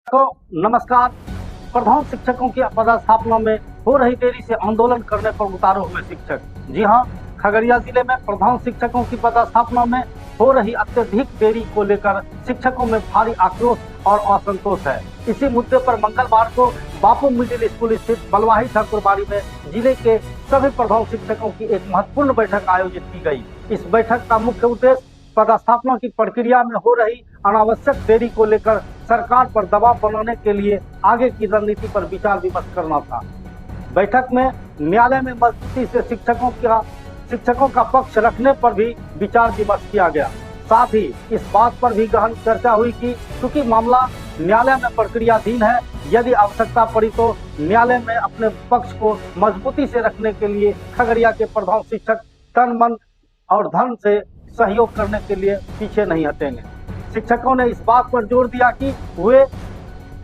तो नमस्कार। प्रधान शिक्षकों की पदस्थापना में हो रही देरी से आंदोलन करने पर उतारे हुए शिक्षक। जी हां, खगड़िया जिले में प्रधान शिक्षकों की पदस्थापना में हो रही अत्यधिक देरी को लेकर शिक्षकों में भारी आक्रोश और असंतोष है। इसी मुद्दे पर मंगलवार को बापू मिडिल स्कूल स्थित बलवाही ठाकुरबाड़ी में जिले के सभी प्रधान शिक्षकों की एक महत्वपूर्ण बैठक आयोजित की गई। इस बैठक का मुख्य उद्देश्य पदस्थापना की प्रक्रिया में हो रही अनावश्यक देरी को लेकर सरकार पर दबाव बनाने के लिए आगे की रणनीति पर विचार विमर्श करना था। बैठक में न्यायालय में मजबूती से शिक्षकों का पक्ष रखने पर भी विचार विमर्श किया गया। साथ ही इस बात पर भी गहन चर्चा हुई कि चूंकि मामला न्यायालय में प्रक्रियाधीन है, यदि आवश्यकता पड़ी तो न्यायालय में अपने पक्ष को मजबूती से रखने के लिए खगड़िया के प्रधान शिक्षक तन मन और धन से सहयोग करने के लिए पीछे नहीं हटेंगे। शिक्षकों ने इस बात पर जोर दिया कि वे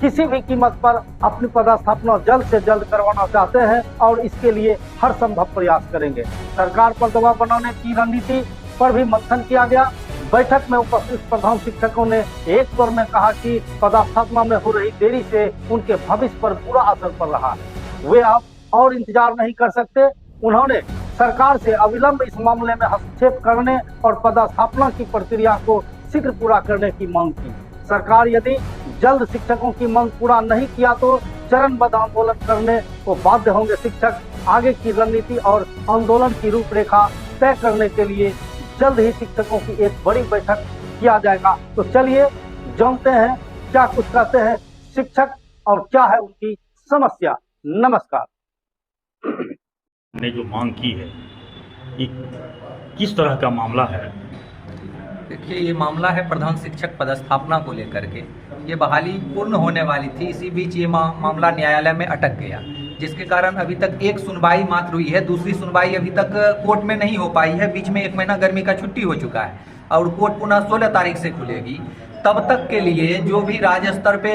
किसी भी कीमत पर अपनी पदस्थापना जल्द से जल्द करवाना चाहते हैं और इसके लिए हर संभव प्रयास करेंगे। सरकार पर दबाव बनाने की रणनीति पर भी मंथन किया गया। बैठक में उपस्थित प्रधान शिक्षकों ने एक स्वर में कहा कि पदस्थापना में हो रही देरी से उनके भविष्य पर बुरा असर पड़ रहा है। वे अब और इंतजार नहीं कर सकते। उन्होंने सरकार से अविलंब इस मामले में हस्तक्षेप करने और पदस्थापना की प्रक्रिया को शीघ्र पूरा करने की मांग की। सरकार यदि जल्द शिक्षकों की मांग पूरा नहीं किया तो चरणबद्ध आंदोलन करने को बाध्य होंगे। शिक्षक आगे की रणनीति और आंदोलन की रूपरेखा तय करने के लिए जल्द ही शिक्षकों की एक बड़ी बैठक किया जाएगा। तो चलिए जानते हैं क्या कुछ कहते हैं शिक्षक और क्या है उनकी समस्या। नमस्कार। ने जो मांग की है ये किस तरह का मामला है? देखिए, ये मामला है प्रधान शिक्षक पदस्थापना को लेकर के। ये बहाली पूर्ण होने वाली थी, इसी बीच ये मामला न्यायालय में अटक गया, जिसके कारण अभी तक एक सुनवाई मात्र हुई है। दूसरी सुनवाई अभी तक कोर्ट में नहीं हो पाई है। बीच में 1 महीना गर्मी का छुट्टी हो चुका है और कोर्ट पुनः 16 तारीख से खुलेगी। तब तक के लिए जो भी राज्य स्तर पे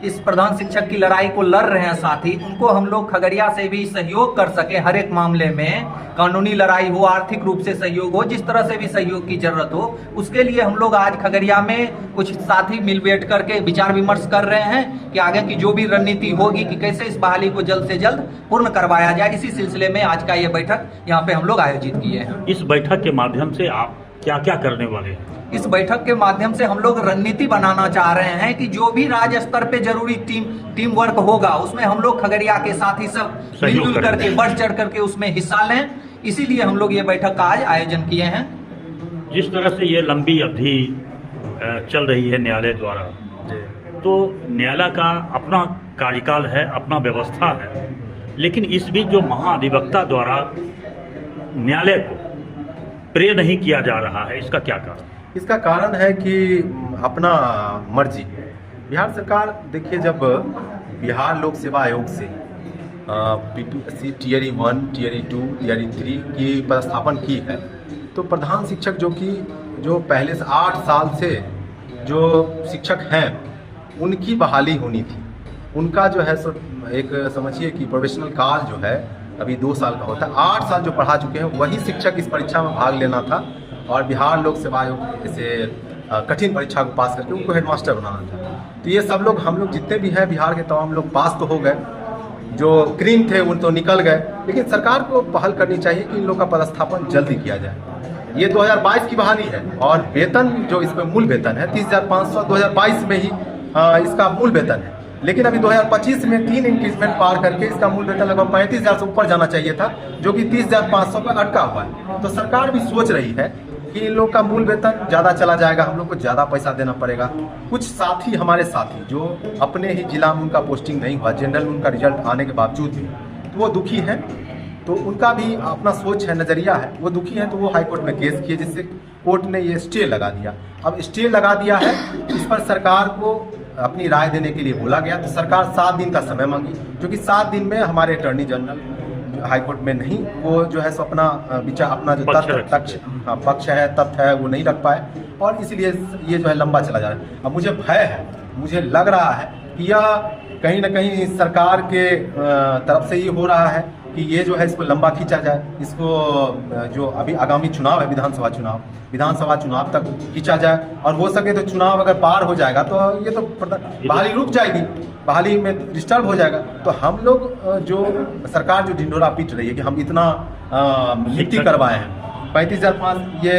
इस प्रधान शिक्षक की लड़ाई को लड़ रहे हैं साथी, उनको हम लोग खगड़िया से भी सहयोग कर सके। हर एक मामले में कानूनी लड़ाई हो, आर्थिक रूप से सहयोग हो, जिस तरह से भी सहयोग की जरूरत हो, उसके लिए हम लोग आज खगड़िया में कुछ साथी मिल बैठ करके विचार विमर्श कर रहे हैं कि आगे की जो भी रणनीति होगी कि कैसे इस बहाली को जल्द से जल्द पूर्ण करवाया जाए। इसी सिलसिले में आज का ये बैठक यहाँ पे हम लोग आयोजित किए हैं। इस बैठक के माध्यम से आप क्या क्या करने वाले हैं? इस बैठक के माध्यम से हम लोग रणनीति बनाना चाह रहे हैं कि जो भी राज्य स्तर पे जरूरी टीम वर्क होगा, उसमें हम लोग खगड़िया के साथ ही सब मिलजुल करके बढ़ चढ़ करके उसमें हिस्सा लें। इसीलिए हम लोग ये बैठक का आज आयोजन किए हैं। जिस तरह से ये लंबी अवधि चल रही है न्यायालय द्वारा, तो न्यायालय का अपना कार्यकाल है, अपना व्यवस्था है, लेकिन इस बीच जो महाधिवक्ता द्वारा न्यायालय को प्रे नहीं किया जा रहा है, इसका क्या कारण? इसका कारण है कि अपना मर्जी बिहार सरकार, देखिए, जब बिहार लोक सेवा आयोग से PPSC टियर 1, टियर 2, टियर 3 की पदस्थापन की है, तो प्रधान शिक्षक जो पहले से 8 साल से जो शिक्षक हैं उनकी बहाली होनी थी। उनका जो है एक समझिए कि प्रोफेशनल काल जो है अभी 2 साल का होता है। 8 साल जो पढ़ा चुके हैं वही शिक्षक इस परीक्षा में भाग लेना था और बिहार लोक सेवा आयोग से कठिन परीक्षा को पास करके उनको हेडमास्टर बनाना था। तो ये सब लोग, हम लोग जितने भी हैं बिहार के तमाम लोग पास तो हो गए, जो क्रीम थे उन तो निकल गए, लेकिन सरकार को पहल करनी चाहिए कि इन लोग का पदस्थापन जल्दी किया जाए। ये 2022 की बहाली है और वेतन जो इसमें मूल वेतन है 30,500 2022 में ही इसका मूल वेतन है, लेकिन अभी 2025 में 3 इंक्रीजमेंट पार करके इसका मूल वेतन लगभग 35,000 से ऊपर जाना चाहिए था, जो कि 30,500 पर अटका हुआ है। तो सरकार भी सोच रही है कि इन लोग का मूल वेतन ज़्यादा चला जाएगा, हम लोग को ज़्यादा पैसा देना पड़ेगा। कुछ साथी, हमारे साथी जो अपने ही जिला में उनका पोस्टिंग नहीं हुआ, जनरल में उनका रिजल्ट आने के बावजूद भी, तो वो दुखी हैं। तो उनका भी अपना सोच है, नज़रिया है, वो दुखी हैं, तो वो हाईकोर्ट में केस किए, जिससे कोर्ट ने ये स्टे लगा दिया। अब स्टे लगा दिया है, इस पर सरकार को अपनी राय देने के लिए बोला गया। तो सरकार 7 दिन का समय मांगी, जो कि 7 दिन में हमारे अटॉर्नी जनरल हाईकोर्ट में नहीं, वो जो है सो अपना विचार, अपना जो पक्ष है, तथ्य है, वो नहीं रख पाए और इसलिए ये जो है लंबा चला जा रहा है। अब मुझे भय है, मुझे लग रहा है कि यह कहीं ना कहीं सरकार के तरफ से ही हो रहा है कि ये जो है इसको लंबा खींचा जाए, इसको जो अभी आगामी चुनाव है विधानसभा चुनाव तक खींचा जाए, और हो सके तो चुनाव अगर पार हो जाएगा तो ये तो बहाली रुक जाएगी, बहाली में डिस्टर्ब हो जाएगा। तो हम लोग जो सरकार जो ढिंढोरा पीट रही है कि हम इतना नियुक्ति करवाए हैं, 35,000 पास, ये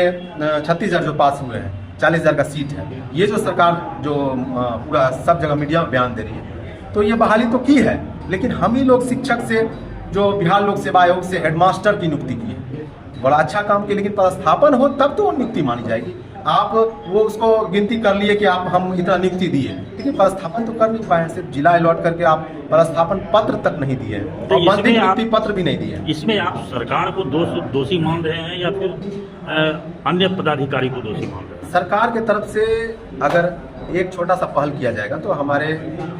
36,000 जो पास हुए हैं, 40,000 का सीट है, ये जो सरकार जो पूरा सब जगह मीडिया में बयान दे रही है, तो ये बहाली तो की है, लेकिन हम ही लोग शिक्षक से जो बिहार लोक सेवा आयोग से हेडमास्टर की नियुक्ति की है, बड़ा अच्छा काम किया, लेकिन पदस्थापन हो तब तो नियुक्ति मानी जाएगी। आप वो उसको गिनती कर लिए कि आप हम इतना नियुक्ति दिए, लेकिन पदस्थापन तो कर नहीं पाए, सिर्फ जिला अलॉट करके आप पदस्थापन पत्र तक नहीं दिए, तो और बंदी नियुक्ति पत्र भी नहीं दिए। इसमें आप सरकार को दोषी मान रहे हैं या फिर अन्य पदाधिकारी को दोषी मान रहे हैं? सरकार की तरफ से अगर एक छोटा सा पहल किया जाएगा तो हमारे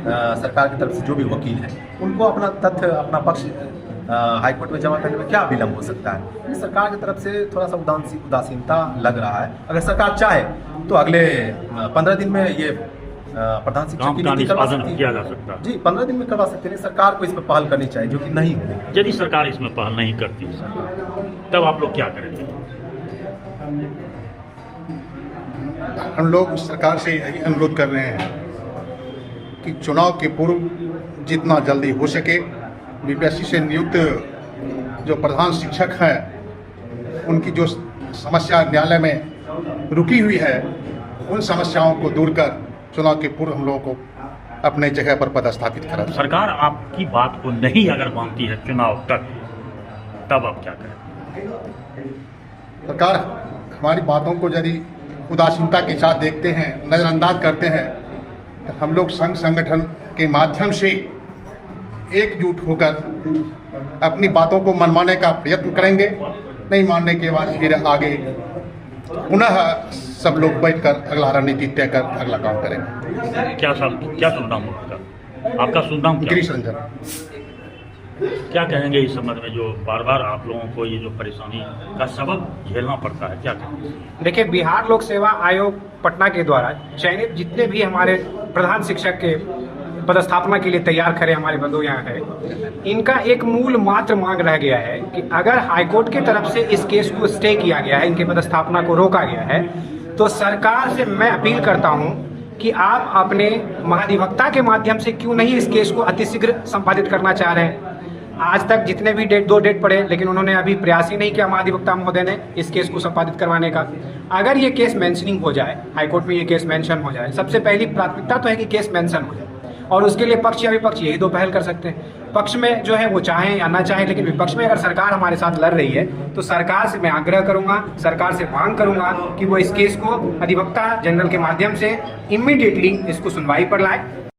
सरकार की तरफ से जो भी वकील हैं उनको अपना तथ्य, अपना पक्ष हाईकोर्ट में जमा करने में क्या विलम्ब हो सकता है। सरकार की तरफ से थोड़ा सा उदासीनता लग रहा है। अगर सरकार चाहे तो अगले 15 दिन में ये प्रधान शिक्षक की नियुक्ति करवा सकती किया जा सकता है। जी, 15 दिन में करवा सकते हैं। सरकार को इस पर पहल करनी चाहिए, जो कि नहीं हो रही। यदि सरकार इसमें पहल नहीं करती तब आप लोग क्या करेंगे? हम लोग सरकार से यही अनुरोध कर रहे हैं कि चुनाव के पूर्व जितना जल्दी हो सके बीपीएससी से नियुक्त जो प्रधान शिक्षक हैं उनकी जो समस्या न्यायालय में रुकी हुई है उन समस्याओं को दूर कर चुनाव के पूर्व हम लोगों को अपने जगह पर पदस्थापित करा। सरकार आपकी बात को नहीं अगर मानती है चुनाव तक, तब आप क्या करें? सरकार हमारी बातों को यदि उदासीनता के साथ देखते हैं, नज़रअंदाज करते हैं, तो हम लोग संघ संगठन के माध्यम से एकजुट होकर अपनी बातों को मनवाने का प्रयत्न करेंगे। नहीं मानने के बाद फिर आगे पुनः सब लोग बैठकर अगला रणनीति तय कर अगला काम करेंगे। क्या शुभ नाम होगा आपका? शुभ नाम क्या? गिरीश रंजन। क्या कहेंगे इस संबंध में जो बार बार आप लोगों को ये जो परेशानी का सबक झेलना पड़ता है, क्या कहेंगे? देखिए, बिहार लोक सेवा आयोग पटना के द्वारा चयनित जितने भी हमारे प्रधान शिक्षक के पदस्थापना के लिए तैयार खड़े हमारे बंधु यहाँ है, इनका एक मूल मात्र मांग रह गया है कि अगर हाईकोर्ट की तरफ से इस केस को स्टे किया गया है, इनके पदस्थापना को रोका गया है, तो सरकार से मैं अपील करता हूँ कि आप अपने महाधिवक्ता के माध्यम से क्यों नहीं इस केस को अतिशीघ्र संपादित करना चाह रहे हैं। आज तक जितने भी दो डेट पड़े, लेकिन उन्होंने अभी प्रयास ही नहीं किया महाधिवक्ता महोदय ने इस केस को संपादित करवाने का। अगर ये केस मेंशनिंग हो जाए, हाईकोर्ट में ये केस मेंशन हो जाए, सबसे पहली प्राथमिकता तो है कि केस मेंशन हो जाए, और उसके लिए पक्ष या विपक्ष यही दो पहल कर सकते हैं। पक्ष में जो है वो चाहें या ना चाहें, लेकिन विपक्ष में अगर सरकार हमारे साथ लड़ रही है तो सरकार से मैं आग्रह करूंगा, सरकार से मांग करूंगा कि वो इस केस को अधिवक्ता जनरल के माध्यम से इमीडिएटली इसको सुनवाई पर लाए